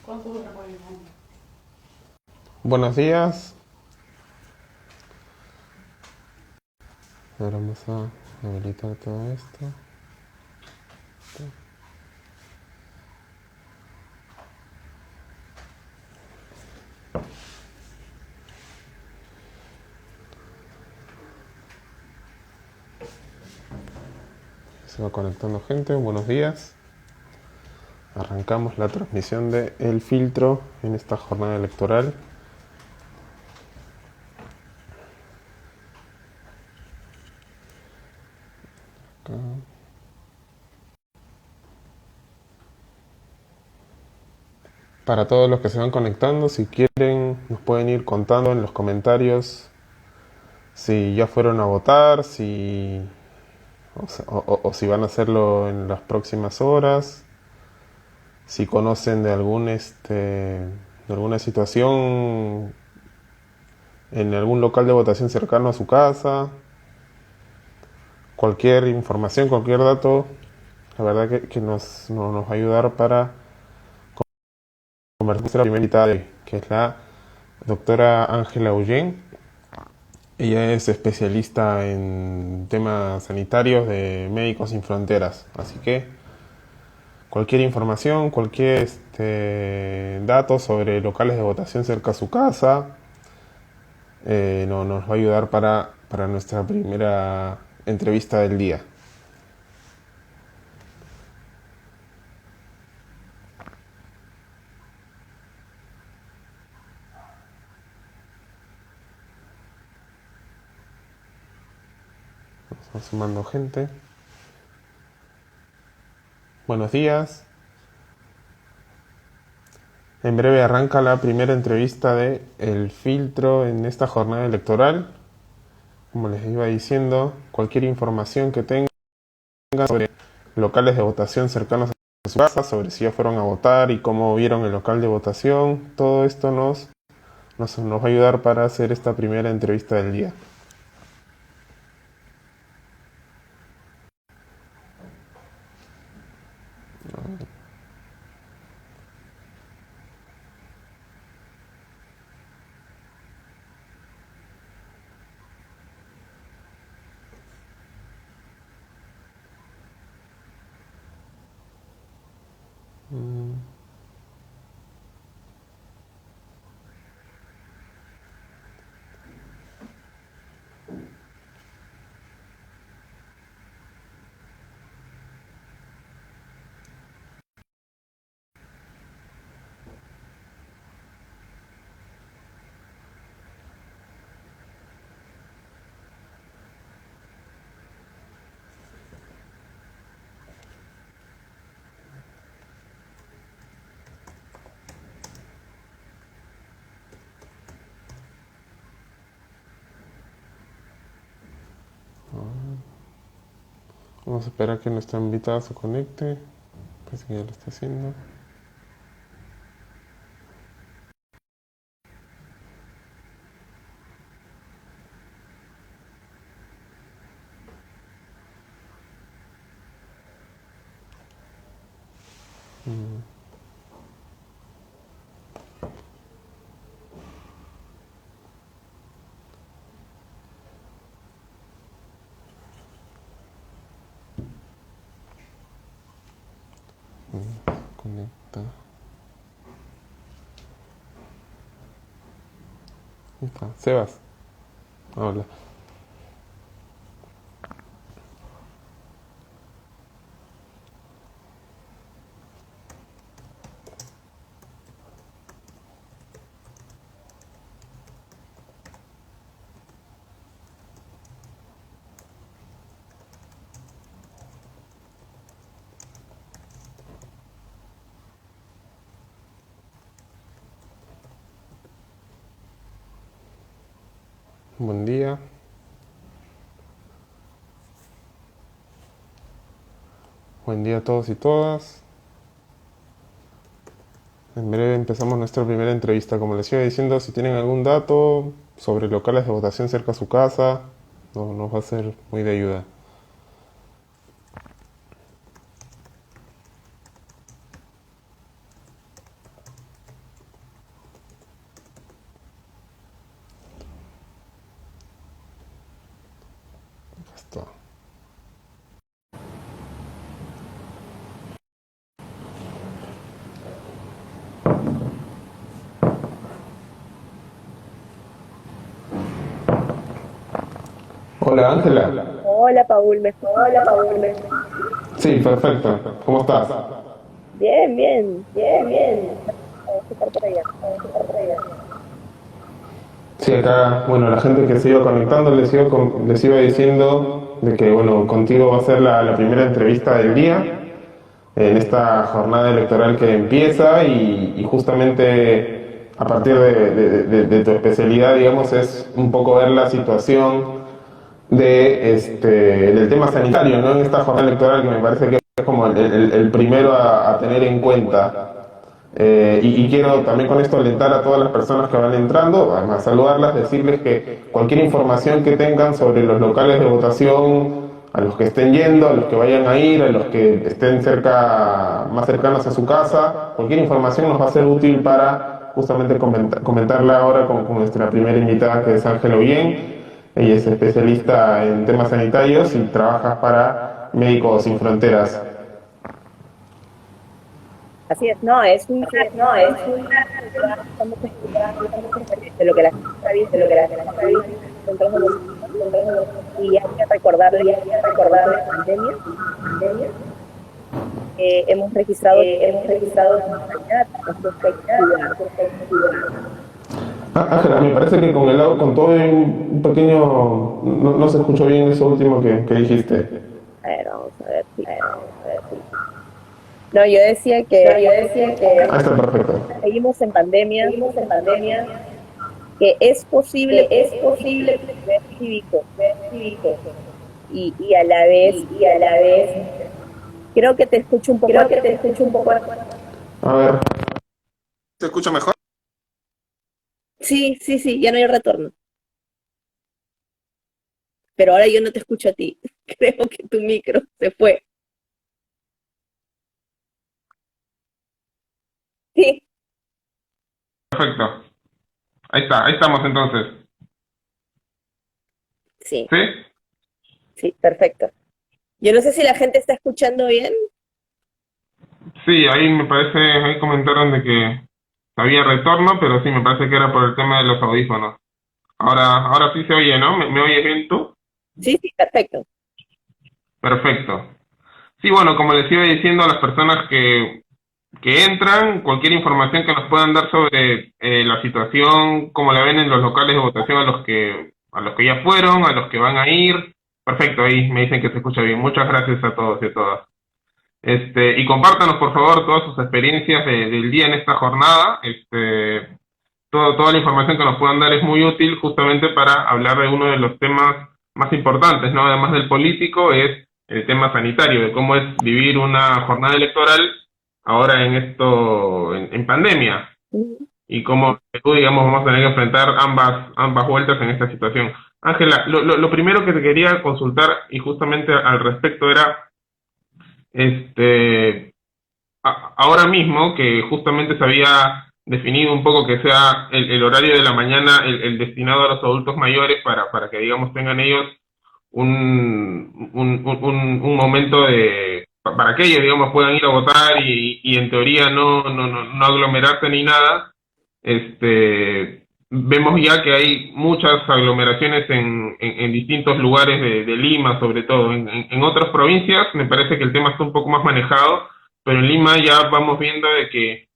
¿Cuánto dura por ahí? Buenos días. Ahora vamos a habilitar todo esto. Se va conectando gente. Buenos días. Arrancamos la transmisión de El Filtro en esta jornada electoral. Acá. Para todos los que se van conectando, si quieren, nos pueden ir contando en los comentarios si ya fueron a votar, o si van a hacerlo en las próximas horas, si conocen de de alguna situación en algún local de votación cercano a su casa. Cualquier información, cualquier dato, la verdad que nos va a ayudar para conversar con la primera invitada de hoy, que es la doctora Ángela Ullén. Ella es especialista en temas sanitarios de Médicos Sin Fronteras, así que cualquier información, cualquier dato sobre locales de votación cerca a su casa, nos va a ayudar para nuestra primera entrevista del día. Estamos sumando gente. Buenos días. En breve arranca la primera entrevista de El Filtro en esta jornada electoral. Como les iba diciendo, cualquier información que tengan sobre locales de votación cercanos a su casa, sobre si ya fueron a votar y cómo vieron el local de votación, todo esto nos va a ayudar para hacer esta primera entrevista del día. Vamos a esperar que nuestra invitada se conecte. Parece que ya lo está haciendo. Conecta. Ahí está. Sebas. Hola. Buen día. Buen día a todos y todas. En breve empezamos nuestra primera entrevista. Como les iba diciendo, si tienen algún dato sobre locales de votación cerca a su casa, nos va a ser muy de ayuda. Listo. Hola Ángela. Hola, Paul, ¿me Hola, Paul. Sí, perfecto. ¿Cómo estás? Bien, bien. Bien, bien. Voy a estar por allá. Sí, acá, bueno, la gente que se iba conectando les iba diciendo de que, bueno, contigo va a ser la primera entrevista del día en esta jornada electoral que empieza y justamente a partir de tu especialidad, digamos, es un poco ver la situación del tema sanitario, ¿no? En esta jornada electoral que me parece que es como el primero a tener en cuenta. Y quiero también con esto alentar a todas las personas que van entrando, además saludarlas, decirles que cualquier información que tengan sobre los locales de votación, a los que estén yendo, a los que vayan a ir, a los que estén cerca, más cercanos a su casa, cualquier información nos va a ser útil para justamente comentarla ahora con nuestra primera invitada, que es Ángela Ollén. Ella es especialista en temas sanitarios y trabaja para Médicos Sin Fronteras. Así es, no, es un Así es, no, es un estamos de lo que la gente está de lo viendo que la gente está viendo, dentro de los entonces y hay que recordarles y hay que recordarles la pandemia. la pandemia. Hemos registrado Hemos registrado nuestros actividad. Ángela, me parece que con todo hay un pequeño, no se escuchó bien eso último que dijiste. A ver, vamos a ver si. No, yo decía No, que yo decía que Ah, está perfecto. seguimos en pandemia, seguimos en pandemia, que es posible que es posible ver cívico ver cívicos y a la vez y a la vez, creo que te escucho un poco. creo que te escucho un poco. A ver. ¿Se escucha mejor? Sí, sí, sí, ya no hay retorno. Pero ahora yo no te escucho a ti. Creo que tu micro se fue. Sí, Perfecto. Ahí está, ahí estamos entonces. sí, ¿Sí? sí, perfecto. Yo no sé si la gente está escuchando bien. Sí, ahí me parece, ahí comentaron de que había retorno, pero sí, me parece que era por el tema de los audífonos. Ahora sí se oye, ¿no? ¿Me oyes bien tú? Sí, sí, perfecto. Perfecto. Sí, bueno, como les iba diciendo a las personas que entran, cualquier información que nos puedan dar sobre la situación, cómo la ven en los locales de votación a los que ya fueron, a los que van a ir. Perfecto, ahí me dicen que se escucha bien. Muchas gracias a todos y a todas. Y compártanos por favor todas sus experiencias del día en esta jornada. Toda la información que nos puedan dar es muy útil justamente para hablar de uno de los temas más importantes, ¿no? Además del político, es el tema sanitario, de cómo es vivir una jornada electoral ahora en pandemia Ujú. y cómo, digamos, vamos a tener que enfrentar ambas vueltas en esta situación. Ángela, lo primero que te quería consultar y justamente al respecto era, este, ahora mismo, que justamente se había definido un poco que sea el horario de la mañana el destinado a los adultos mayores para que, digamos, tengan ellos un momento para que ellos, digamos, puedan ir a votar y en teoría no aglomerarse ni nada. Vemos ya que hay muchas aglomeraciones en distintos lugares de Lima, sobre todo. En otras provincias me parece que el tema está un poco más manejado, pero en Lima ya vamos viendo de que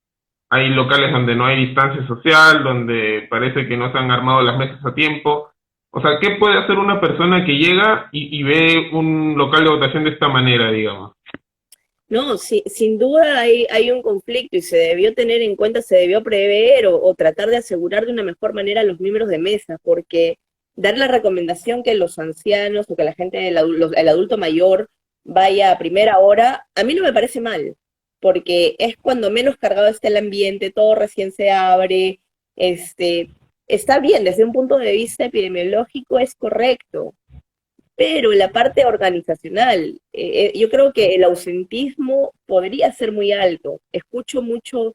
hay locales donde no hay distancia social, donde parece que no se han armado las mesas a tiempo. O sea, ¿qué puede hacer una persona que llega y ve un local de votación de esta manera, digamos? No, sí, sin duda hay un conflicto y se debió tener en cuenta, se debió prever o tratar de asegurar de una mejor manera a los miembros de mesa, porque dar la recomendación que los ancianos o que la gente, el adulto mayor vaya a primera hora, a mí no me parece mal, porque es cuando menos cargado está el ambiente, todo recién se abre, está bien, desde un punto de vista epidemiológico es correcto, pero en la parte organizacional, yo creo que el ausentismo podría ser muy alto. Escucho mucho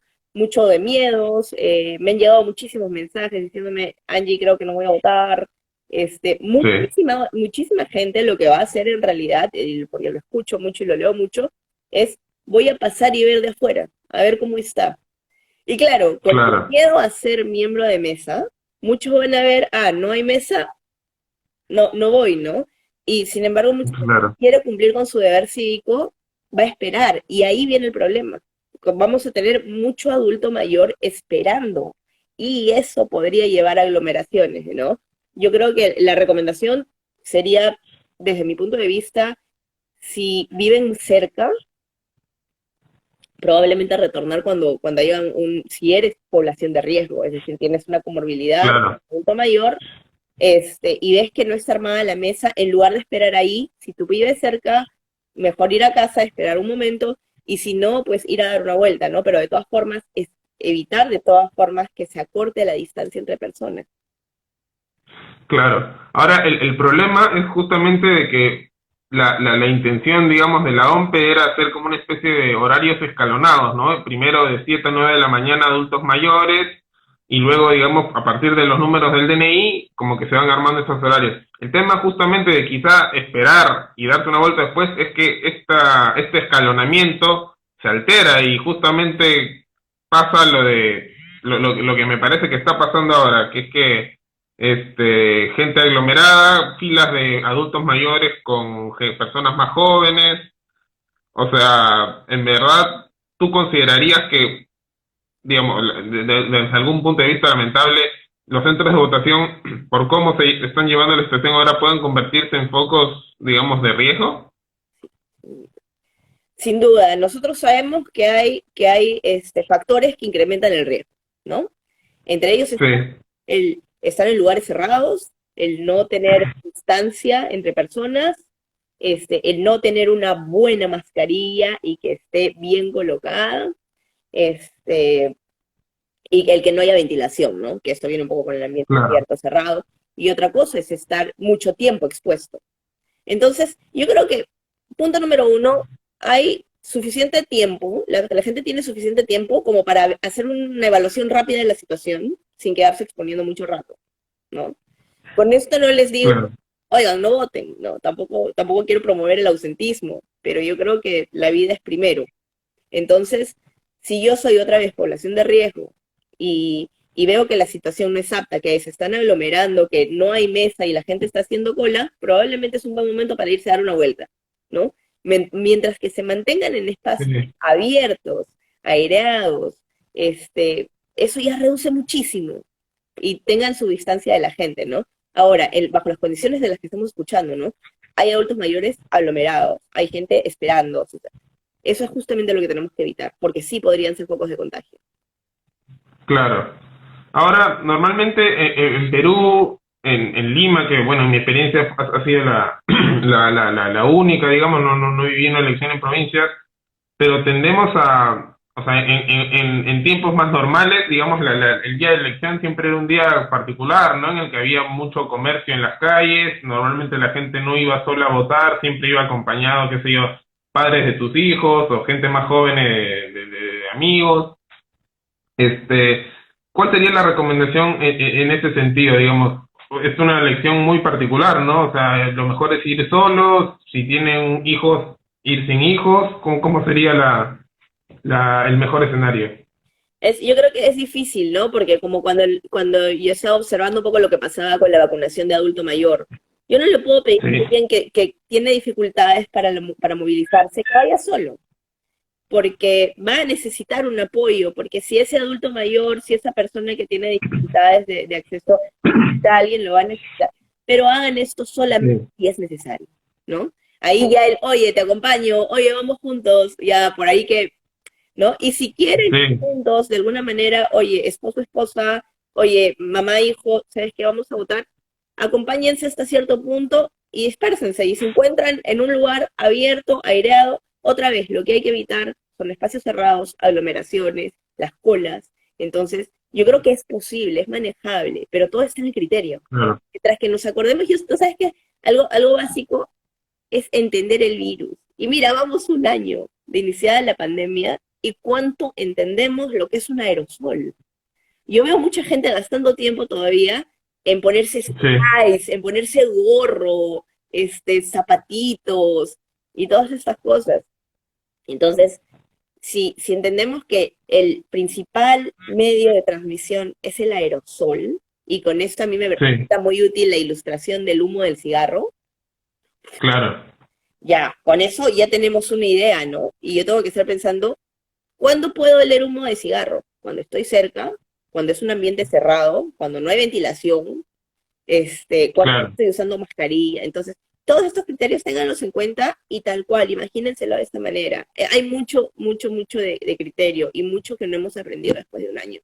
de miedos, me han llegado muchísimos mensajes diciéndome, Angie, creo que no voy a votar, Sí, Muchísima gente lo que va a hacer en realidad, porque lo escucho mucho y lo leo mucho, es voy a pasar y ver de afuera, a ver cómo está. Y claro, con el claro, miedo a ser miembro de mesa, muchos van a ver, no hay mesa, no voy, ¿no? Y sin embargo, mucha gente que claro. quiere cumplir con su deber cívico, va a esperar. Y ahí viene el problema. Vamos a tener mucho adulto mayor esperando. Y eso podría llevar a aglomeraciones, ¿no? Yo creo que la recomendación sería, desde mi punto de vista, si viven cerca, probablemente retornar cuando haya si eres población de riesgo, es decir, tienes una comorbilidad, Claro, adulto mayor, y ves que no está armada la mesa, en lugar de esperar ahí, si tú vives cerca, mejor ir a casa, esperar un momento, y si no, pues ir a dar una vuelta, ¿no? Pero de todas formas, es evitar de todas formas que se acorte la distancia entre personas. claro. Ahora, el problema es justamente de que la intención, digamos, de la OMPE era hacer como una especie de horarios escalonados, ¿no? Primero de 7 a 9 de la mañana adultos mayores y luego, digamos, a partir de los números del DNI, como que se van armando esos horarios. El tema justamente de quizá esperar y darte una vuelta después es que este escalonamiento se altera y justamente pasa lo que me parece que está pasando ahora, que es que gente aglomerada, filas de adultos mayores con personas más jóvenes. O sea, en verdad, ¿tú considerarías que, digamos, desde algún punto de vista lamentable, los centros de votación, por cómo se están llevando la situación ahora, pueden convertirse en focos, digamos, de riesgo? Sin duda, nosotros sabemos que hay factores que incrementan el riesgo, ¿no? Entre ellos Sí, está el estar en lugares cerrados, el no tener distancia entre personas, el no tener una buena mascarilla y que esté bien colocada, este, y el que no haya ventilación, ¿no? Que esto viene un poco con el ambiente claro, abierto, cerrado. Y otra cosa es estar mucho tiempo expuesto. Entonces, yo creo que, punto número uno, hay suficiente tiempo, la gente tiene suficiente tiempo como para hacer una evaluación rápida de la situación sin quedarse exponiendo mucho rato, ¿no? Con esto no les digo, claro, oigan, no voten, no, tampoco quiero promover el ausentismo, pero yo creo que la vida es primero. Entonces, si yo soy otra vez población de riesgo y veo que la situación no es apta, que se están aglomerando, que no hay mesa y la gente está haciendo cola, probablemente es un buen momento para irse a dar una vuelta, ¿no? Mientras que se mantengan en espacios sí, abiertos, aireados, eso ya reduce muchísimo y tengan su distancia de la gente, ¿no? Ahora, bajo las condiciones de las que estamos escuchando, ¿no? Hay adultos mayores aglomerados, hay gente esperando, eso es justamente lo que tenemos que evitar, porque sí podrían ser focos de contagio. claro. Ahora, normalmente en Perú, en Lima, que bueno, en mi experiencia ha sido la única, digamos, no viví una elección en provincias, pero tendemos o sea, en tiempos más normales, digamos, el día de elección siempre era un día particular, ¿no? En el que había mucho comercio en las calles, normalmente la gente no iba sola a votar, siempre iba acompañado, qué sé yo, padres de tus hijos o gente más joven de amigos. Este, ¿Cuál sería la recomendación en ese sentido, digamos? Es una elección muy particular, ¿no? O sea, lo mejor es ir solos, si tienen hijos, ir sin hijos, ¿cómo sería el mejor escenario? Yo creo que es difícil, ¿no? Porque como cuando yo estaba observando un poco lo que pasaba con la vacunación de adulto mayor, yo no le puedo pedir a Sí, alguien que tiene dificultades para movilizarse que vaya solo, porque va a necesitar un apoyo, porque si ese adulto mayor, si esa persona que tiene dificultades de acceso necesita a alguien, lo va a necesitar. Pero hagan esto solamente sí, si es necesario, ¿no? Ahí ya oye, te acompaño, oye, vamos juntos, ya por ahí que, ¿no? Y si quieren ir sí, juntos, de alguna manera, oye, esposo, esposa, oye, mamá, hijo, ¿sabes qué? Vamos a votar. Acompáñense hasta cierto punto y dispérsense. Y se encuentran en un lugar abierto, aireado, otra vez, lo que hay que evitar son espacios cerrados, aglomeraciones, las colas. Entonces, yo creo que es posible, es manejable, pero todo está en el criterio. claro, Mientras que nos acordemos, tú sabes que algo básico es entender el virus. Y mira, vamos un año de iniciada la pandemia y cuánto entendemos lo que es un aerosol. Yo veo mucha gente gastando tiempo todavía en ponerse Sí, sprays, en ponerse gorro, zapatitos y todas estas cosas. Entonces, si entendemos que el principal medio de transmisión es el aerosol, y con esto a mí me sí, resulta muy útil la ilustración del humo del cigarro, claro, ya, con eso ya tenemos una idea, ¿no? Y yo tengo que estar pensando, ¿cuándo puedo oler humo de cigarro? Cuando estoy cerca, cuando es un ambiente cerrado, cuando no hay ventilación, cuando no claro, estoy usando mascarilla. Entonces, todos estos criterios ténganlos en cuenta y tal cual, imagínenselo de esta manera. Hay mucho, mucho, mucho de criterio y mucho que no hemos aprendido después de un año,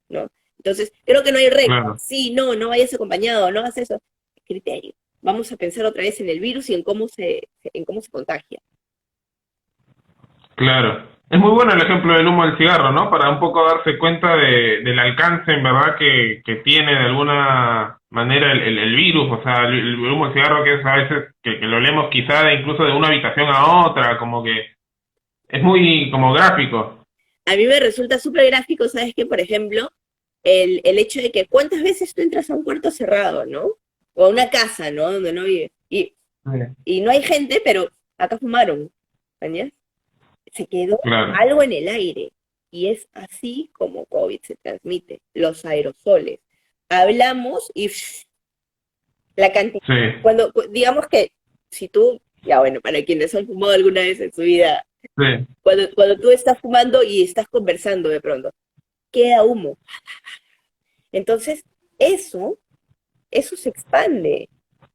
¿no? Entonces, creo que no hay reglas. claro. Sí, no, no vayas acompañado, no hagas eso. Criterio. Vamos a pensar otra vez en el virus y en cómo se contagia. Claro. Es muy bueno el ejemplo del humo del cigarro, ¿no? Para un poco darse cuenta del alcance, en verdad, que tiene de alguna manera el virus. O sea, el humo del cigarro que es a veces que lo leemos quizá incluso de una habitación a otra, como que es muy como gráfico. A mí me resulta súper gráfico, ¿sabes qué? Por ejemplo, el hecho de que cuántas veces tú entras a un cuarto cerrado, ¿no? O a una casa, ¿no? Donde no vive. Sí. Y no hay gente, pero acá fumaron, ¿verdad? Se quedó Claro, algo en el aire. Y es así como COVID se transmite, los aerosoles. Hablamos y la cantidad. sí, Digamos que si tú, ya bueno, para quienes han fumado alguna vez en su vida, sí, cuando tú estás fumando y estás conversando de pronto, queda humo. Entonces, eso se expande.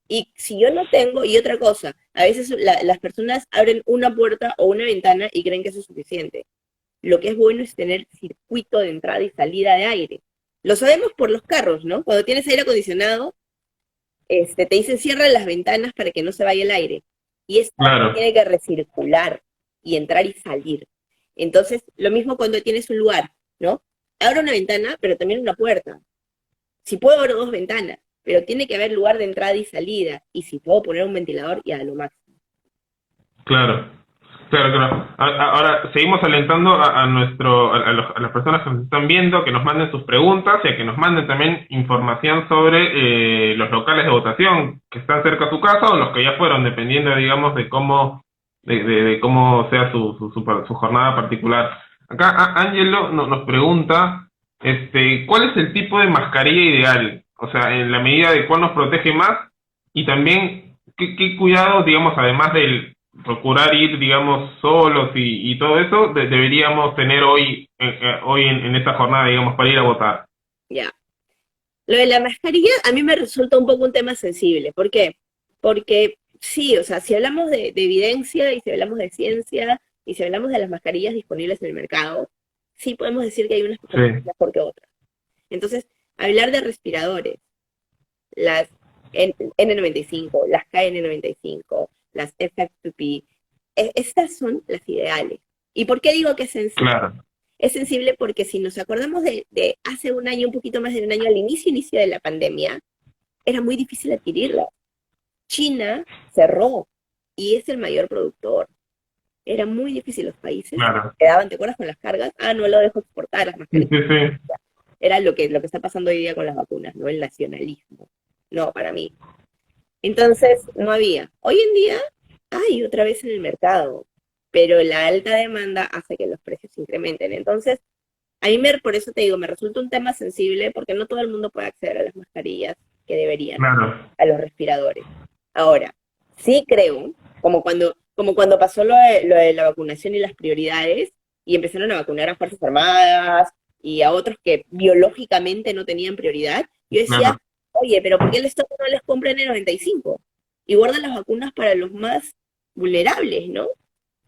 Y si yo no tengo, y otra cosa, a veces las personas abren una puerta o una ventana y creen que eso es suficiente. Lo que es bueno es tener circuito de entrada y salida de aire. Lo sabemos por los carros, ¿no? Cuando tienes aire acondicionado, te dicen cierra las ventanas para que no se vaya el aire. Y esta claro, tiene que recircular y entrar y salir. Entonces, lo mismo cuando tienes un lugar, ¿no? Abro una ventana, pero también una puerta. Si puedo abrir dos ventanas, pero tiene que haber lugar de entrada y salida. Y si puedo poner un ventilador, ya lo máximo. claro. Claro, claro. Ahora, seguimos alentando a las personas que nos están viendo que nos manden sus preguntas y a que nos manden también información sobre los locales de votación que están cerca a su casa o los que ya fueron, dependiendo, digamos, de cómo, de cómo sea su jornada particular. Acá Ángelo nos pregunta, ¿cuál es el tipo de mascarilla ideal? O sea, en la medida de cuál nos protege más y también qué cuidados, digamos, además del procurar ir, digamos, solos y todo eso, deberíamos tener hoy en esta jornada, digamos, para ir a votar. Ya. Lo de la mascarilla a mí me resulta un poco un tema sensible. ¿Por qué? Porque sí, o sea, si hablamos de evidencia y si hablamos de ciencia y si hablamos de las mascarillas disponibles en el mercado, sí podemos decir que hay unas que Sí, son mejor que otras. Entonces, hablar de respiradores, las N95, las KN95, las FFP2, estas son las ideales. ¿Y por qué digo que es sensible? claro, Es sensible porque si nos acordamos de hace un año, un poquito más de un año, al inicio de la pandemia, era muy difícil adquirirla. China cerró y es el mayor productor. Era muy difícil, los países claro. quedaban, ¿te acuerdas con las cargas? Ah, no lo dejo exportar las Sí, mascarillas. sí, sí, Era lo que está pasando hoy día con las vacunas, ¿no? El nacionalismo. No, para mí. Entonces, no había. Hoy en día hay otra vez en el mercado, pero la alta demanda hace que los precios se incrementen. Entonces, por eso te digo, me resulta un tema sensible porque no todo el mundo puede acceder a las mascarillas que deberían, claro, a los respiradores. Ahora, sí creo, como cuando pasó lo de la vacunación y las prioridades, y empezaron a vacunar a Fuerzas Armadas y a otros que biológicamente no tenían prioridad, yo decía, claro. oye, pero ¿por qué el Estado no les compra N95? Y guarda las vacunas para los más vulnerables, ¿no?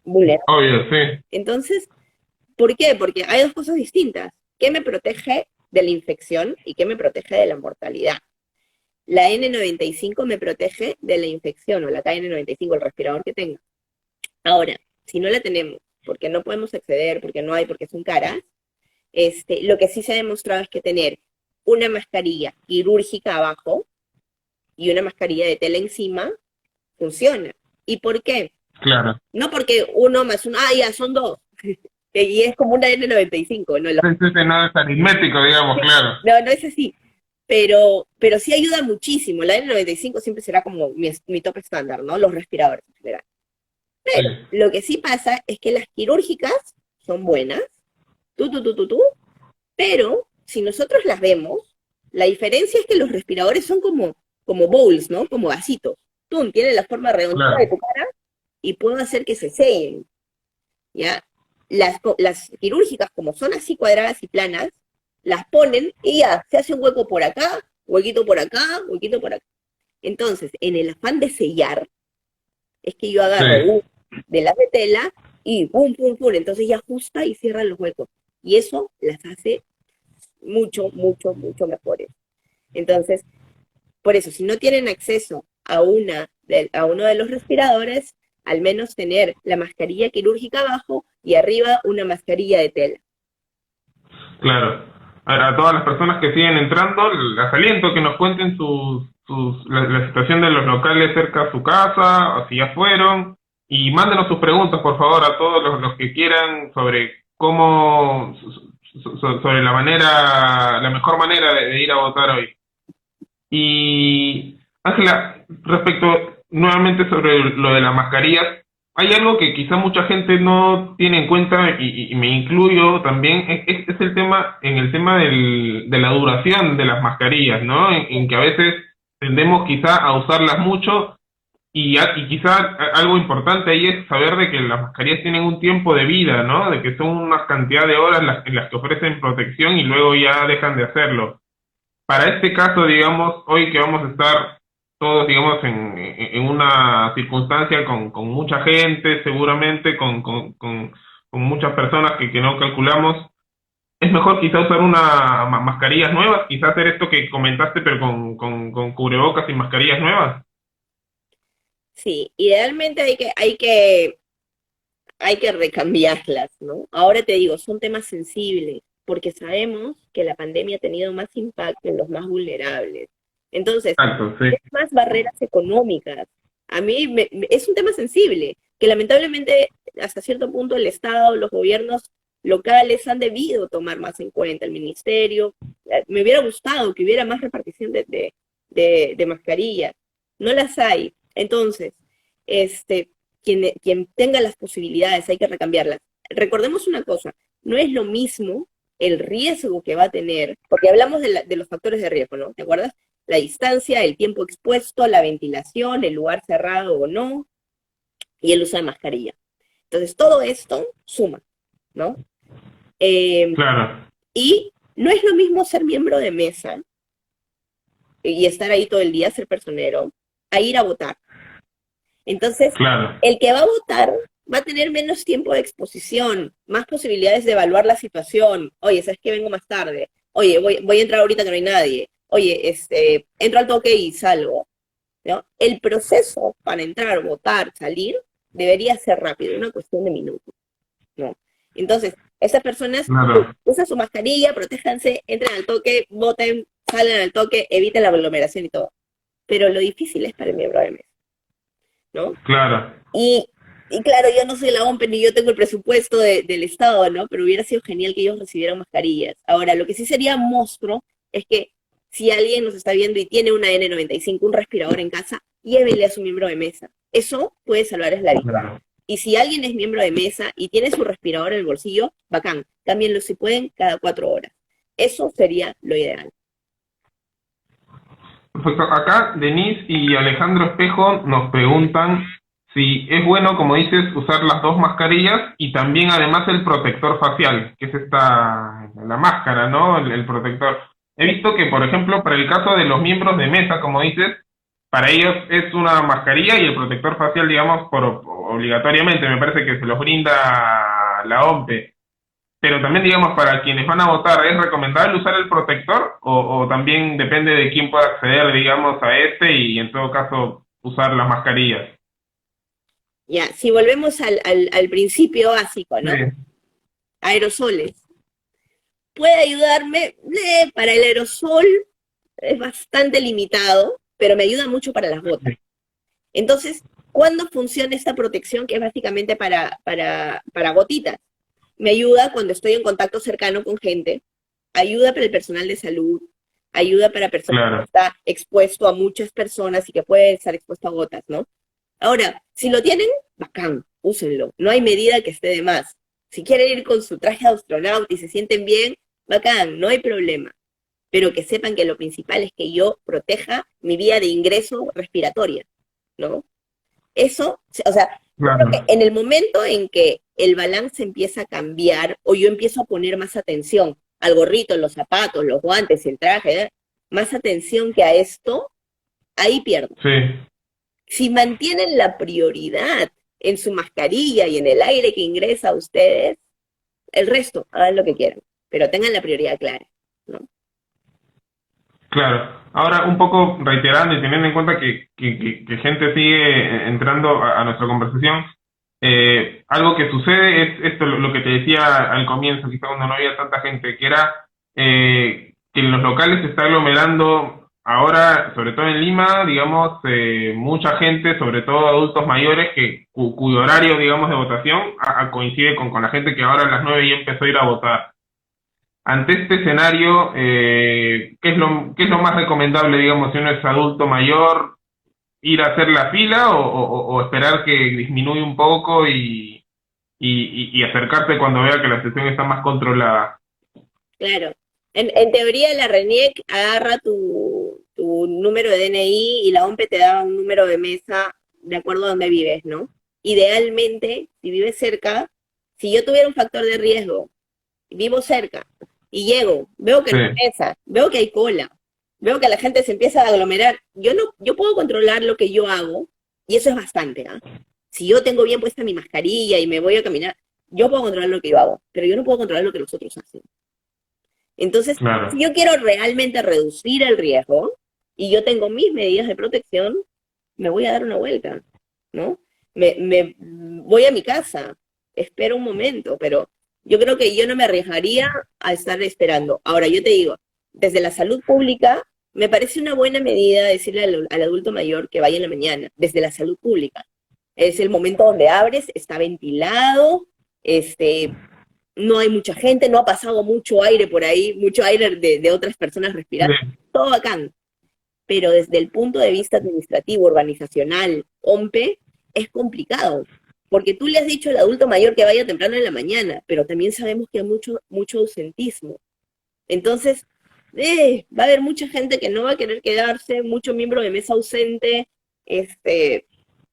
Vulnerables. Obvio, sí, Entonces, ¿por qué? Porque hay dos cosas distintas. ¿Qué me protege de la infección y qué me protege de la mortalidad? La N95 me protege de la infección o la KN95, el respirador que tenga. Ahora, si no la tenemos, porque no podemos acceder, porque no hay, porque son caras, lo que sí se ha demostrado es que tener una mascarilla quirúrgica abajo y una mascarilla de tela encima funciona. ¿Y por qué? claro. No porque uno más uno, ya son dos. Y es como una N95, ¿no? Sí, sí, sí, no es aritmético, digamos, claro. No, no es así. pero sí ayuda muchísimo. La N95 siempre será como mi tope estándar, ¿no? Los respiradores en general. Sí, Pero lo que sí pasa es que las quirúrgicas son buenas, tú, pero si nosotros las vemos, la diferencia es que los respiradores son como bowls, ¿no? Como vasitos. Tú tienes la forma redondita de claro, tu cara y puedo hacer que se sellen, ¿ya? Las quirúrgicas, como son así cuadradas y planas, las ponen y ya, se hace un hueco por acá, huequito por acá, huequito por acá. Entonces, en el afán de sellar, es que yo sí, agarro un de las de tela y pum, pum, pum, entonces ya ajusta y cierra los huecos. Y eso las hace mucho mejores. Entonces, por eso, si no tienen acceso a uno de los respiradores, al menos tener la mascarilla quirúrgica abajo y arriba una mascarilla de tela. claro. A todas las personas que siguen entrando, les aliento que nos cuenten la situación de los locales cerca a su casa, o si ya fueron, y mándenos sus preguntas, por favor, a todos los que quieran sobre cómo, sobre la mejor manera de ir a votar hoy. Y Ángela, respecto nuevamente sobre lo de las mascarillas, hay algo que quizá mucha gente no tiene en cuenta y me incluyo también, es el tema de la duración de las mascarillas, ¿no? En que a veces tendemos quizá a usarlas mucho y quizá algo importante ahí es saber de que las mascarillas tienen un tiempo de vida, ¿no? De que son una cantidad de horas en las que ofrecen protección y luego ya dejan de hacerlo. Para este caso, digamos, hoy que vamos a estar todos, digamos, en una circunstancia con mucha gente, seguramente, con muchas personas que no calculamos, es mejor quizá usar mascarillas nuevas, quizá hacer esto que comentaste, pero con cubrebocas y mascarillas nuevas. Sí, idealmente hay que recambiarlas, ¿no? Ahora te digo, son temas sensibles, porque sabemos que la pandemia ha tenido más impacto en los más vulnerables. Entonces, Exacto, sí. es más barreras económicas. A mí es un tema sensible, que lamentablemente hasta cierto punto el Estado, los gobiernos locales han debido tomar más en cuenta, el ministerio. Me hubiera gustado que hubiera más repartición de mascarillas. No las hay. Entonces, este, quien tenga las posibilidades, hay que recambiarlas. Recordemos una cosa, no es lo mismo el riesgo que va a tener, porque hablamos de los factores de riesgo, ¿no? ¿Te acuerdas? La distancia, el tiempo expuesto, la ventilación, el lugar cerrado o no, y el uso de mascarilla. Entonces, todo esto suma, ¿no? Eh, Claro, y no es lo mismo ser miembro de mesa y estar ahí todo el día, ser personero, a ir a votar. Entonces, claro, el que va a votar va a tener menos tiempo de exposición, más posibilidades de evaluar la situación. Oye, ¿sabes qué? Vengo más tarde. Oye, voy a entrar ahorita que no hay nadie. Oye, entro al toque y salgo, ¿no? El proceso para entrar, votar, salir, debería ser rápido, una cuestión de minutos, ¿no? Entonces, esas personas claro. usan su mascarilla, protéjanse, entren al toque, voten, salen al toque, eviten la aglomeración y todo. Pero lo difícil es para el miembro de mesa, ¿no? Claro. Y, y claro, yo no soy la OMP ni yo tengo el presupuesto del Estado, ¿no? Pero hubiera sido genial que ellos recibieran mascarillas. Ahora, lo que sí sería monstruo es que si alguien nos está viendo y tiene una N95, un respirador en casa, llévele a su miembro de mesa. Eso puede salvarles la vida. Claro. Y si alguien es miembro de mesa y tiene su respirador en el bolsillo, bacán. Cámbienlo si pueden cada 4 horas. Eso sería lo ideal. Perfecto. Acá Denise y Alejandro Espejo nos preguntan si es bueno, como dices, usar las dos mascarillas y también además el protector facial, que es la máscara, ¿no? El protector. He visto que, por ejemplo, para el caso de los miembros de mesa, como dices, para ellos es una mascarilla y el protector facial, digamos, obligatoriamente, me parece que se los brinda la OMPE. Pero también, digamos, para quienes van a votar, ¿es recomendable usar el protector o también depende de quién pueda acceder, digamos, a este y en todo caso usar las mascarillas? Ya, si volvemos al principio básico, Sí, ¿no? Aerosoles. ¿Puede ayudarme? Para el aerosol es bastante limitado, pero me ayuda mucho para las gotas. Entonces, ¿cuándo funciona esta protección que es básicamente para gotitas? Me ayuda cuando estoy en contacto cercano con gente, ayuda para el personal de salud, Ayuda para personas que Claro, está expuesto a muchas personas y que puede estar expuesto a gotas, ¿no? Ahora, si lo tienen, bacán, úsenlo. No hay medida que esté de más. Si quieren ir con su traje de astronauta y se sienten bien, bacán, no hay problema. Pero que sepan que lo principal es que yo proteja mi vía de ingreso respiratoria, ¿no? Eso, o sea, yo creo claro. que en el momento en que el balance empieza a cambiar o yo empiezo a poner más atención al gorrito, los zapatos, los guantes, el traje, más atención que a esto, ahí pierdo. Sí, Si mantienen la prioridad en su mascarilla y en el aire que ingresa a ustedes, el resto, hagan lo que quieran, pero tengan la prioridad clara, ¿no? claro. Ahora, un poco reiterando y teniendo en cuenta que gente sigue entrando a nuestra conversación, algo que sucede es esto, lo que te decía al comienzo, quizá cuando no había tanta gente, que era que en los locales se está aglomerando ahora, sobre todo en Lima, digamos, mucha gente, sobre todo adultos mayores, cuyo horario, digamos, de votación coincide con la gente que ahora a las 9 ya empezó a ir a votar. Ante este escenario, qué es lo más recomendable, digamos, si uno es adulto mayor, ir a hacer la fila o esperar que disminuya un poco y acercarse cuando vea que la situación está más controlada? Claro. En teoría, la RENIEC agarra tu número de DNI y la OMPE te da un número de mesa de acuerdo a donde vives, ¿no? Idealmente, si vives cerca, si yo tuviera un factor de riesgo, vivo cerca y llego, veo que Sí, no hay mesa, veo que hay cola, veo que la gente se empieza a aglomerar, yo no, yo puedo controlar lo que yo hago y eso es bastante, ¿ah? Si yo tengo bien puesta mi mascarilla y me voy a caminar, yo puedo controlar lo que yo hago, pero yo no puedo controlar lo que los otros hacen. Entonces, si claro, yo quiero realmente reducir el riesgo y yo tengo mis medidas de protección, me voy a dar una vuelta, ¿no? Me voy a mi casa, espero un momento, pero yo creo que yo no me arriesgaría a estar esperando. Ahora, yo te digo, desde la salud pública, me parece una buena medida decirle al adulto mayor que vaya en la mañana, desde la salud pública. Es el momento donde abres, está ventilado, este, no hay mucha gente, no ha pasado mucho aire por ahí, mucho aire de otras personas respirando, sí, todo bacán. Pero desde el punto de vista administrativo, organizacional, OMPE, es complicado. Porque tú le has dicho al adulto mayor que vaya temprano en la mañana, pero también sabemos que hay mucho ausentismo. Entonces, va a haber mucha gente que no va a querer quedarse, mucho miembro de mesa ausente,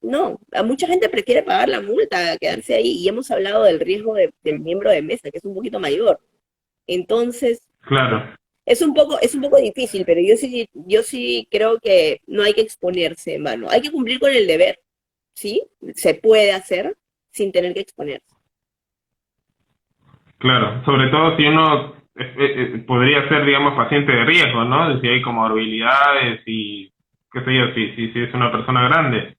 no, a mucha gente prefiere pagar la multa, a quedarse ahí, y hemos hablado del riesgo del miembro de mesa, que es un poquito mayor. Entonces, claro. es un poco difícil, pero yo sí creo que no hay que exponerse, mano. Hay que cumplir con el deber, ¿sí? Se puede hacer sin tener que exponerse. Claro, sobre todo si uno podría ser, digamos, paciente de riesgo, ¿no? Si hay comorbilidades y qué sé yo, si es una persona grande.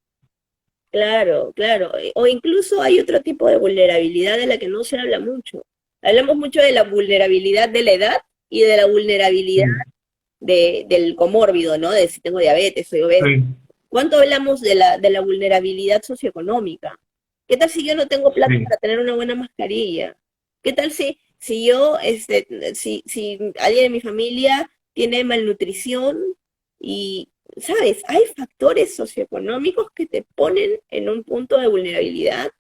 Claro, claro. O incluso hay otro tipo de vulnerabilidad de la que no se habla mucho. Hablamos mucho de la vulnerabilidad de la edad y de la vulnerabilidad Sí, del comórbido, ¿no? De si tengo diabetes, soy obeso. sí, ¿Cuánto hablamos de la vulnerabilidad socioeconómica? ¿Qué tal si yo no tengo plata sí, para tener una buena mascarilla? ¿Qué tal si yo, si alguien de mi familia tiene malnutrición y, ¿sabes? Hay factores socioeconómicos que te ponen en un punto de vulnerabilidad.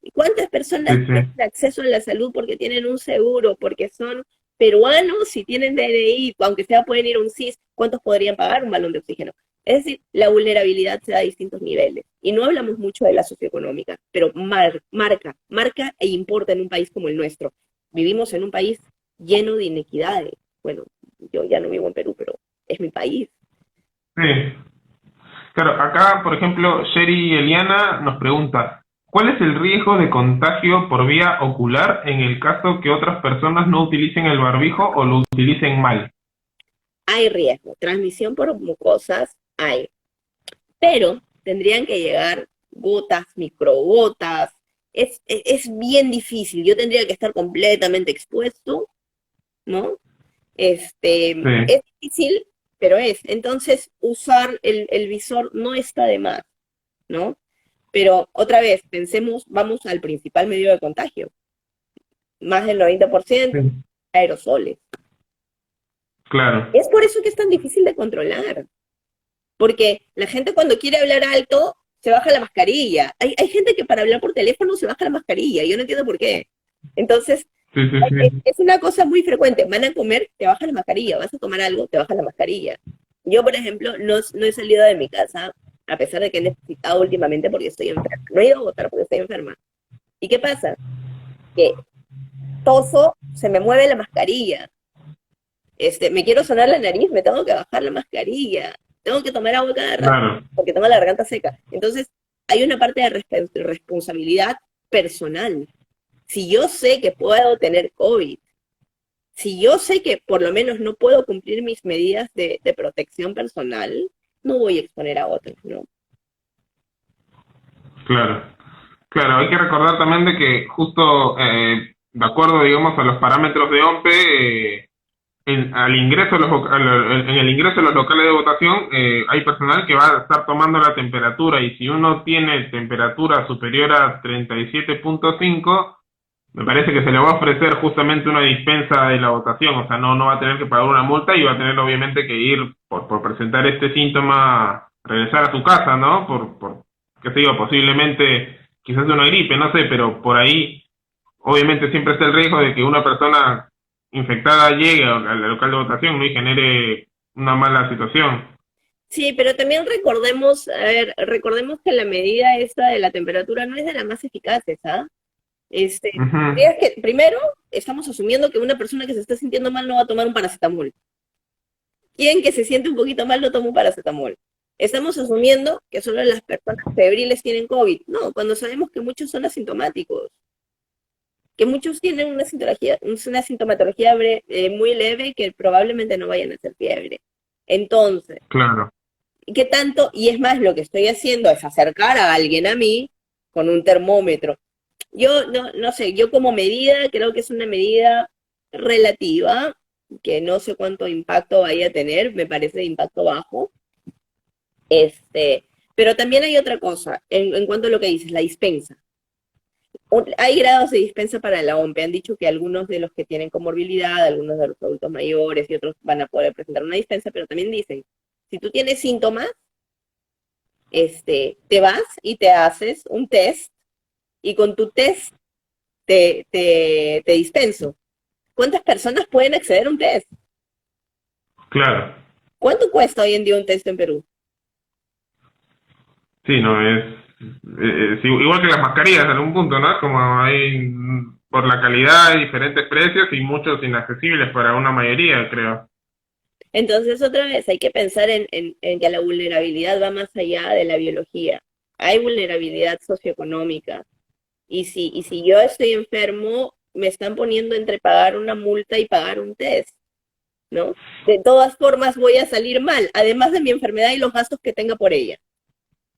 ¿Y cuántas sí, personas sí, tienen acceso a la salud porque tienen un seguro, porque son peruanos, si tienen DNI, aunque sea pueden ir a un CIS, ¿cuántos podrían pagar un balón de oxígeno? Es decir, la vulnerabilidad se da a distintos niveles. Y no hablamos mucho de la socioeconómica, pero marca e importa en un país como el nuestro. Vivimos en un país lleno de inequidades. Bueno, yo ya no vivo en Perú, pero es mi país. sí. Claro, acá, por ejemplo, Sherry Eliana nos pregunta, ¿cuál es el riesgo de contagio por vía ocular en el caso que otras personas no utilicen el barbijo o lo utilicen mal? Hay riesgo. Transmisión por mucosas hay. Pero tendrían que llegar gotas, microgotas. Es bien difícil. Yo tendría que estar completamente expuesto, ¿no? Sí, Es difícil, pero es. Entonces, usar el visor no está de más, ¿no? Pero otra vez, pensemos, vamos al principal medio de contagio. Más del 90% sí. aerosoles. claro, Es por eso que es tan difícil de controlar. Porque la gente cuando quiere hablar alto se baja la mascarilla. Hay gente que para hablar por teléfono se baja la mascarilla. Yo no entiendo por qué. Entonces, sí, sí, sí, es una cosa muy frecuente. Van a comer, te bajas la mascarilla. Vas a tomar algo, te bajas la mascarilla. Yo, por ejemplo, no he salido de mi casa a pesar de que he necesitado últimamente porque estoy enferma. No he ido a votar porque estoy enferma. ¿Y qué pasa? Que toso, se me mueve la mascarilla. Me quiero sonar la nariz, me tengo que bajar la mascarilla. Tengo que tomar agua cada rato claro, porque tengo la garganta seca. Entonces, hay una parte de responsabilidad personal. Si yo sé que puedo tener COVID, si yo sé que por lo menos no puedo cumplir mis medidas de protección personal, no voy a exponer a otros, ¿no? claro. Claro, hay que recordar también de que justo de acuerdo, digamos, a los parámetros de OMPE, al ingreso a en el ingreso a los locales de votación hay personal que va a estar tomando la temperatura y si uno tiene temperatura superior a 37.5, me parece que se le va a ofrecer justamente una dispensa de la votación, o sea, no va a tener que pagar una multa y va a tener obviamente que ir por presentar este síntoma, regresar a su casa, ¿no? Qué sé yo, posiblemente quizás de una gripe, no sé, pero por ahí obviamente siempre está el riesgo de que una persona infectada llegue al local de votación, ¿no? Y genere una mala situación. Sí, pero también recordemos, a ver, recordemos que la medida esta de la temperatura no es de las más eficaces, ¿ah? Ujú, Es que primero estamos asumiendo que una persona que se está sintiendo mal no va a tomar un paracetamol. Quien que se siente un poquito mal no toma un paracetamol. Estamos asumiendo que solo las personas febriles tienen COVID. No, cuando sabemos que muchos son asintomáticos, que muchos tienen una sintomatología muy leve que probablemente no vayan a hacer fiebre. Entonces, claro, ¿qué tanto? Y es más, lo que estoy haciendo es acercar a alguien a mí con un termómetro. Yo no sé, yo como medida creo que es una medida relativa, que no sé cuánto impacto vaya a tener, me parece de impacto bajo. Este, pero también hay otra cosa, en cuanto a lo que dices, la dispensa. Hay grados de dispensa para la OMPE. Han dicho que algunos de los que tienen comorbilidad, algunos de los adultos mayores y otros van a poder presentar una dispensa, pero también dicen, si tú tienes síntomas, te vas y te haces un test y con tu test te dispenso. ¿Cuántas personas pueden acceder a un test? claro. ¿Cuánto cuesta hoy en día un test en Perú? Sí, no, es igual que las mascarillas en algún punto, ¿no? Como hay, por la calidad hay diferentes precios y muchos inaccesibles para una mayoría, creo. Entonces, otra vez, hay que pensar en que la vulnerabilidad va más allá de la biología. Hay vulnerabilidad socioeconómica. Y si yo estoy enfermo, me están poniendo entre pagar una multa y pagar un test, ¿no? De todas formas voy a salir mal, además de mi enfermedad y los gastos que tenga por ella.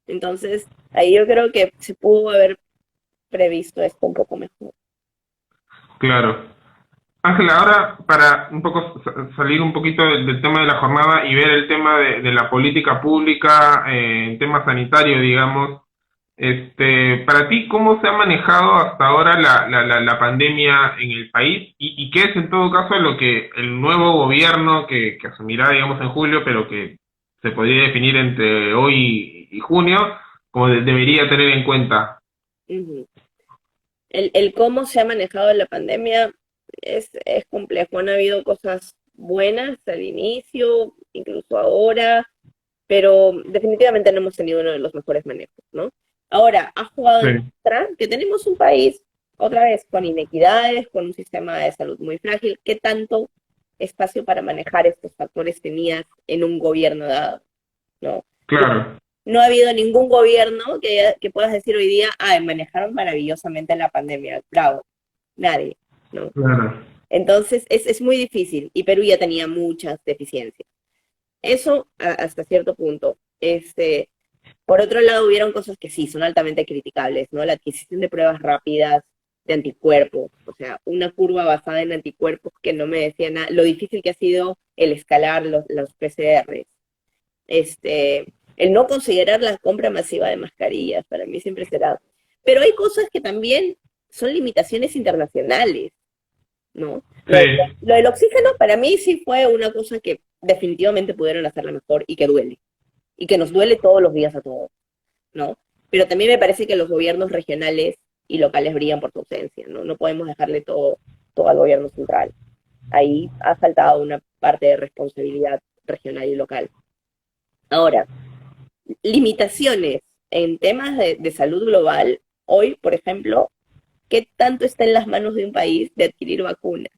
Entonces, ahí yo creo que se pudo haber previsto esto un poco mejor. Claro. Ángela, ahora para un poco salir un poquito del tema de la jornada y ver el tema de la política pública en tema sanitario, digamos, para ti, ¿cómo se ha manejado hasta ahora la pandemia en el país? Y qué es en todo caso lo que el nuevo gobierno que asumirá, digamos, en julio, pero que se podría definir entre hoy y junio, como debería tener en cuenta? Ujú. El cómo se ha manejado la pandemia es complejo. Han habido cosas buenas al inicio, incluso ahora, pero definitivamente no hemos tenido uno de los mejores manejos, ¿no? Ahora, ha jugado Sí, en contra que tenemos un país, otra vez, con inequidades, con un sistema de salud muy frágil. ¿Qué tanto espacio para manejar estos factores tenías en un gobierno dado? ¿No? claro, No ha habido ningún gobierno que puedas decir hoy día, ah, manejaron maravillosamente la pandemia, bravo, nadie, ¿no? claro, Entonces es muy difícil y Perú ya tenía muchas deficiencias. Eso hasta cierto punto. Por otro lado, hubieron cosas que sí son altamente criticables, ¿no? La adquisición de pruebas rápidas de anticuerpos, o sea, una curva basada en anticuerpos que no me decía nada, lo difícil que ha sido el escalar los PCRs, el no considerar la compra masiva de mascarillas, para mí siempre será. Pero hay cosas que también son limitaciones internacionales, ¿no? Lo, de- Sí, lo del oxígeno para mí sí fue una cosa que definitivamente pudieron hacerla mejor y que duele, y que nos duele todos los días a todos, ¿no? Pero también me parece que los gobiernos regionales y locales brillan por su ausencia, ¿no? No podemos dejarle todo al gobierno central. Ahí ha faltado una parte de responsabilidad regional y local. Ahora, limitaciones en temas de salud global, hoy, por ejemplo, ¿qué tanto está en las manos de un país de adquirir vacunas?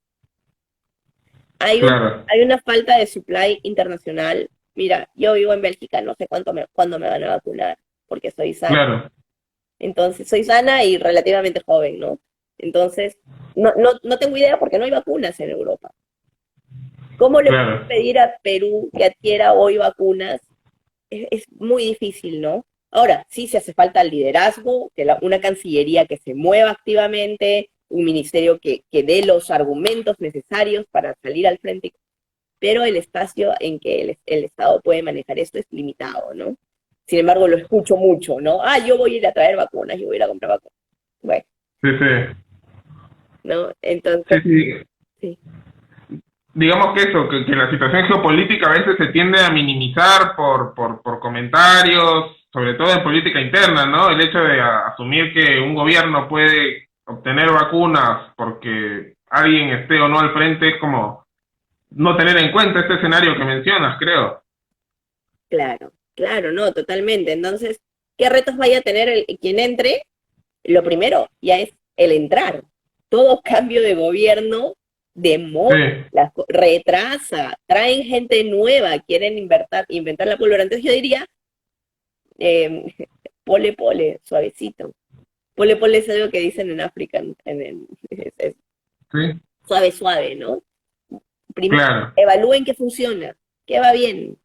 claro, Hay una falta de supply internacional. Mira, yo vivo en Bélgica, no sé cuándo me van a vacunar, porque soy sana. claro, Entonces, soy sana y relativamente joven, ¿no? Entonces, no tengo idea porque no hay vacunas en Europa. ¿Cómo le puedo claro. pedir a Perú que adquiera hoy vacunas? Es muy difícil, ¿no? Ahora, sí se hace falta el liderazgo, una cancillería que se mueva activamente, un ministerio que dé los argumentos necesarios para salir al frente, pero el espacio en que el Estado puede manejar esto es limitado, ¿no? Sin embargo, lo escucho mucho, ¿no? Ah, yo voy a ir a traer vacunas, yo voy a ir a comprar vacunas. Bueno, Sí, sí, ¿no? sí, Entonces, sí. sí, Digamos que eso, que la situación geopolítica a veces se tiende a minimizar por comentarios, sobre todo en política interna, ¿no? El hecho de asumir que un gobierno puede obtener vacunas porque alguien esté o no al frente es como no tener en cuenta este escenario que mencionas, creo. claro, claro, no, totalmente. Entonces, ¿qué retos vaya a tener quien entre? Lo primero ya es el entrar. Todo cambio de gobierno Sí, demora, retrasa, traen gente nueva, quieren inventar la pólvora. Entonces yo diría, eh, pole pole, suavecito. Pole pole es algo que dicen en África, es sí, suave suave, ¿no? Primero, claro, evalúen qué funciona, qué va bien,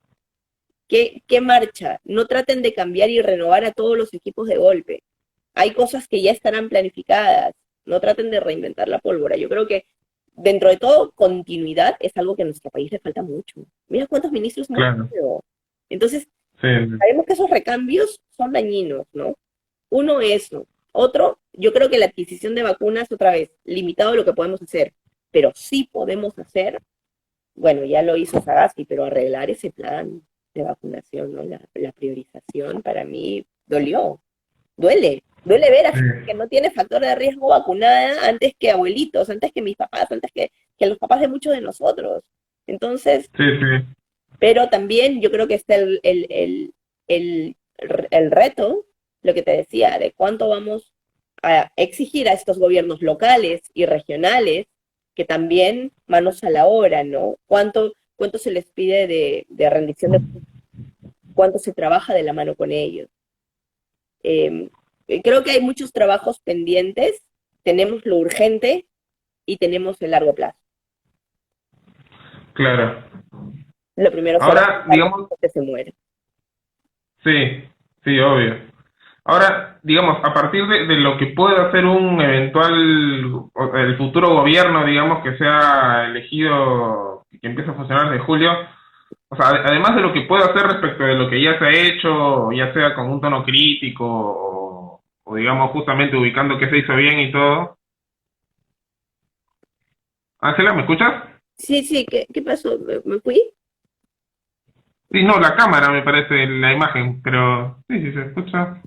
qué marcha. No traten de cambiar y renovar a todos los equipos de golpe. Hay cosas que ya estarán planificadas, no traten de reinventar la pólvora. Yo creo que dentro de todo, continuidad es algo que a nuestro país le falta mucho. Mira cuántos ministros hemos claro, tenido. Entonces, sí, sabemos que esos recambios son dañinos, ¿no? Uno, eso. Otro, yo creo que la adquisición de vacunas, otra vez, limitado a lo que podemos hacer, pero sí podemos hacer, bueno, ya lo hizo Sagasti, pero arreglar ese plan de vacunación, ¿no? La priorización para mí dolió, duele ver a sí, gente que no tiene factor de riesgo vacunada antes que abuelitos, antes que mis papás, antes que los papás de muchos de nosotros. Entonces, sí, sí, pero también yo creo que está el, el reto, lo que te decía, de cuánto vamos a exigir a estos gobiernos locales y regionales que también manos a la obra, ¿no? Cuánto se les pide de rendición de cuánto se trabaja de la mano con ellos. Eh, Creo que hay muchos trabajos pendientes, tenemos lo urgente y tenemos el largo plazo. claro. Lo primero será Ahora, digamos, que se muera. sí, sí, obvio. Ahora, digamos, a partir de lo que pueda hacer un eventual, el futuro gobierno, digamos, que sea elegido, que empiece a funcionar desde julio, o sea, además de lo que pueda hacer respecto de lo que ya se ha hecho, ya sea con un tono crítico o digamos, justamente ubicando qué se hizo bien y todo. Ángela, ¿me escuchas? Sí, sí, ¿qué pasó? ¿Me fui? Sí, no, la cámara me parece, la imagen, pero sí, sí, se escucha.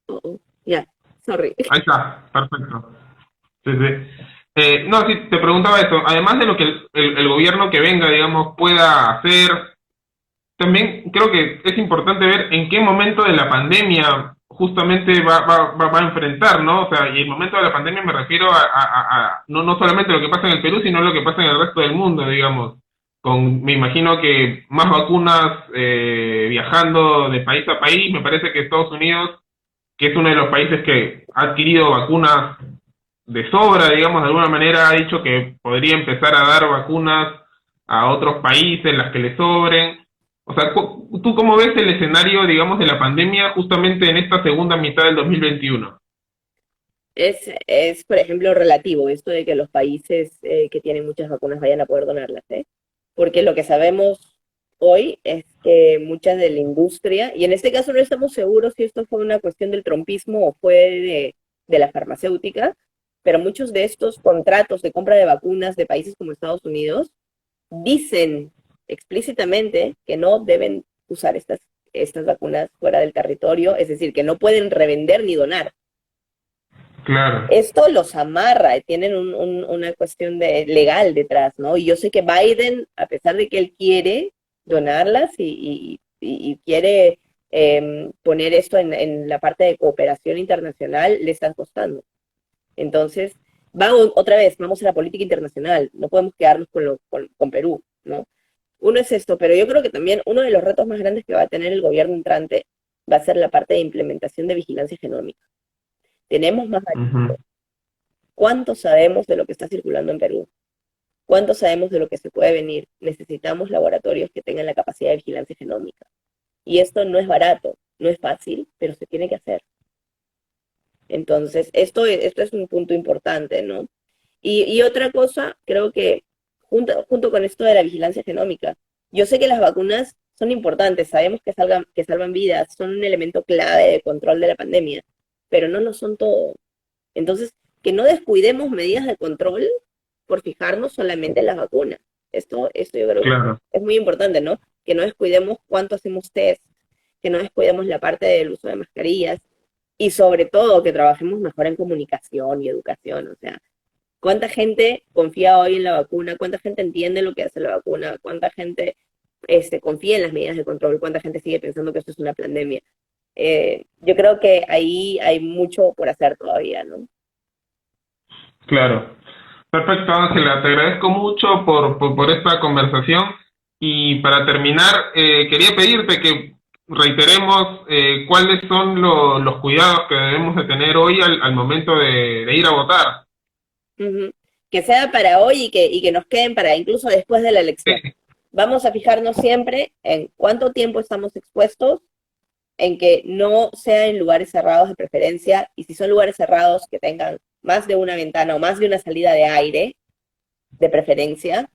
Oh, oh, ya, sorry. Ahí está, perfecto. Sí, sí. No, sí, te preguntaba eso. Además de lo que el gobierno que venga, digamos, pueda hacer, también creo que es importante ver en qué momento de la pandemia justamente va a enfrentar, ¿no? O sea, y el momento de la pandemia me refiero no solamente lo que pasa en el Perú, sino lo que pasa en el resto del mundo, digamos. Me imagino que más vacunas viajando de país a país, me parece que Estados Unidos, que es uno de los países que ha adquirido vacunas de sobra, digamos, de alguna manera ha dicho que podría empezar a dar vacunas a otros países, las que le sobren. O sea, ¿tú cómo ves el escenario, digamos, de la pandemia justamente en esta segunda mitad del 2021? Por ejemplo, relativo esto de que los países que tienen muchas vacunas vayan a poder donarlas, ¿eh? Porque lo que sabemos hoy es que muchas de la industria, y en este caso no estamos seguros si esto fue una cuestión del trompismo o fue de la farmacéutica, pero muchos de estos contratos de compra de vacunas de países como Estados Unidos dicen explícitamente que no deben usar estas vacunas fuera del territorio, es decir, que no pueden revender ni donar. Claro. Esto los amarra, tienen una cuestión legal detrás, ¿no? Y yo sé que Biden, a pesar de que él quiere donarlas y quiere poner esto en la parte de cooperación internacional, le está costando. Entonces, otra vez, vamos a la política internacional, no podemos quedarnos con Perú, ¿no? Uno es esto, pero yo creo que también uno de los retos más grandes que va a tener el gobierno entrante va a ser la parte de implementación de vigilancia genómica. Tenemos más Ujú. ¿Cuánto sabemos de lo que está circulando en Perú? ¿Cuánto sabemos de lo que se puede venir? Necesitamos laboratorios que tengan la capacidad de vigilancia genómica. Y esto no es barato, no es fácil, pero se tiene que hacer. Entonces, esto es un punto importante, ¿no? Y otra cosa, creo que junto con esto de la vigilancia genómica, yo sé que las vacunas son importantes, sabemos que salvan vidas, son un elemento clave de control de la pandemia, pero no lo son todo. Entonces, que no descuidemos medidas de control por fijarnos solamente en las vacunas. Esto yo creo Claro. que es muy importante, ¿no? Que no descuidemos cuánto hacemos test, que no descuidemos la parte del uso de mascarillas y sobre todo que trabajemos mejor en comunicación y educación. O sea, ¿cuánta gente confía hoy en la vacuna? ¿Cuánta gente entiende lo que hace la vacuna? ¿Cuánta gente confía en las medidas de control? ¿Cuánta gente sigue pensando que esto es una pandemia? Yo creo que ahí hay mucho por hacer todavía, ¿no? Claro. Perfecto, Ángela. Te agradezco mucho por esta conversación. Y para terminar, quería pedirte que reiteremos cuáles son los cuidados que debemos de tener hoy al momento de ir a votar. Ujú. Que sea para hoy y que nos queden para incluso después de la elección. Sí. Vamos a fijarnos siempre en cuánto tiempo estamos expuestos, en que no sea en lugares cerrados de preferencia, y si son lugares cerrados que tengan más de una ventana o más de una salida de aire, de preferencia.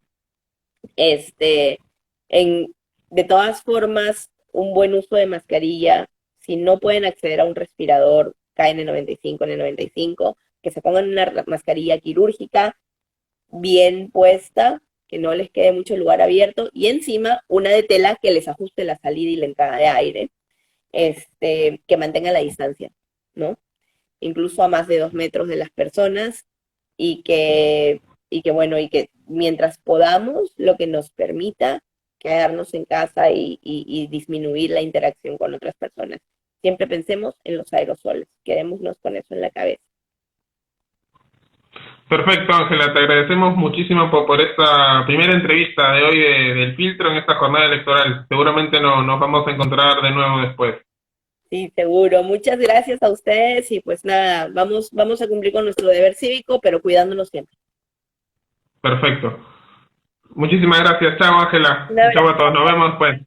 De todas formas, un buen uso de mascarilla, si no pueden acceder a un respirador KN95, N95, que se pongan una mascarilla quirúrgica bien puesta, que no les quede mucho lugar abierto, y encima una de tela que les ajuste la salida y la entrada de aire, que mantenga la distancia, ¿no? Incluso a más de 2 metros de las personas, y que bueno, y que mientras podamos, lo que nos permita quedarnos en casa y disminuir la interacción con otras personas. Siempre pensemos en los aerosoles, quedémonos con eso en la cabeza. Perfecto, Ángela. Te agradecemos muchísimo por esta primera entrevista de hoy del filtro en esta jornada electoral. Seguramente nos vamos a encontrar de nuevo después. Sí, seguro. Muchas gracias a ustedes y pues nada, vamos a cumplir con nuestro deber cívico, pero cuidándonos siempre. Perfecto. Muchísimas gracias. Chao, Ángela. Un abrazo. Chao a todos. Nos vemos pues.